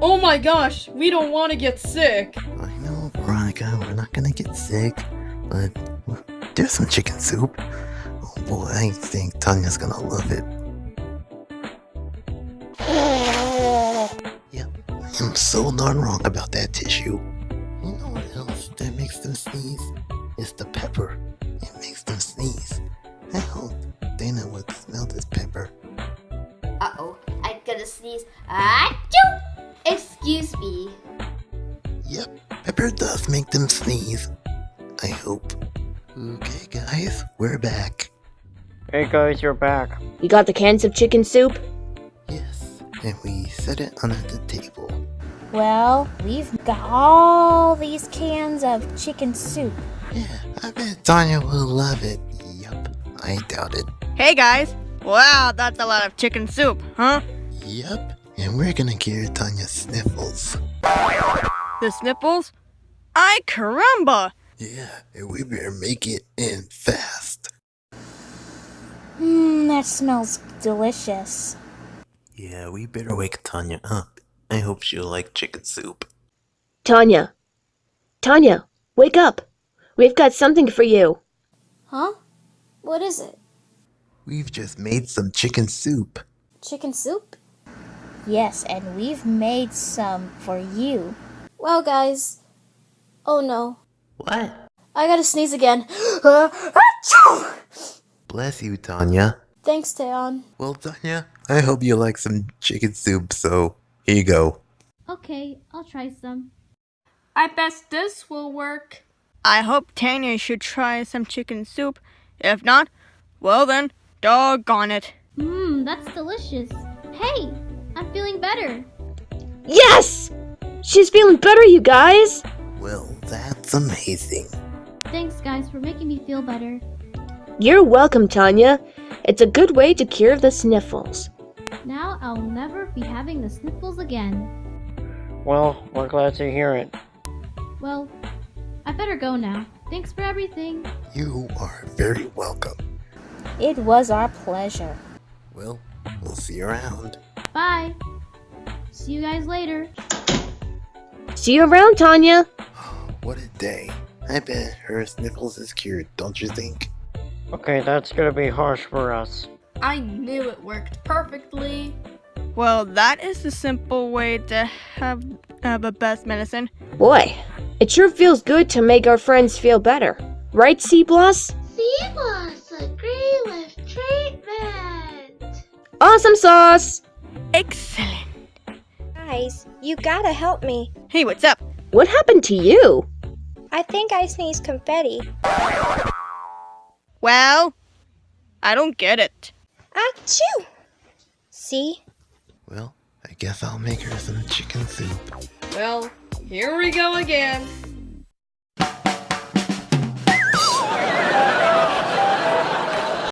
Oh my gosh, we don't want to get sick. I know, Veronica, we're not gonna get sick, but there's some chicken soup. Oh boy, I think Tanya's gonna love it. Yep, I am so darn wrong about that tissue. You know what else that makes them sneeze? It's the pepper. It makes them sneeze. I hope Dana would smell this pepper. Uh-oh, I'm gonna sneeze. Achoo! Excuse me. Yep, pepper does make them sneeze. I hope. Okay, guys, we're back. Hey guys, you're back. You got the cans of chicken soup? Yes, and we set it under the table. Well, we've got all these cans of chicken soup. Yeah, I bet Tanya will love it. Yup, I doubt it. Hey guys. Wow, that's a lot of chicken soup, huh? Yup, and we're gonna cure Tanya's sniffles. The sniffles? Ay caramba! Yeah, and we better make it in fast. That smells delicious. Yeah, we better wake Tanya up. I hope she'll like chicken soup. Tanya, wake up. We've got something for you. Huh? What is it? We've just made some chicken soup. Chicken soup? Yes, and we've made some for you. Well, guys. Oh no. What? I gotta sneeze again. Achoo! Bless you, Tanya. Thanks, Taeyeon. Well, Tanya, I hope you like some chicken soup, so here you go. Okay, I'll try some. I bet this will work. I hope Tania should try some chicken soup. If not, well then, doggone it. That's delicious. Hey, I'm feeling better. Yes! She's feeling better, you guys! Well, that's amazing. Thanks, guys, for making me feel better. You're welcome, Tanya. It's a good way to cure the sniffles. Now I'll never be having the sniffles again. Well, we're glad to hear it. Well, I better go now. Thanks for everything. You are very welcome. It was our pleasure. Well, we'll see you around. Bye. See you guys later. See you around, Tanya. What a day. I bet her sniffles is cured, don't you think? Okay, that's gonna be harsh for us. I knew it worked perfectly. Well, that is the simple way to have the best medicine. Boy, it sure feels good to make our friends feel better. Right, C-Plus? C-Plus, agree with treatment. Awesome sauce! Excellent. Guys, you gotta help me. Hey, what's up? What happened to you? I think I sneezed confetti. Well, I don't get it. Achoo! See? Well, I guess I'll make her some chicken soup. Well, here we go again.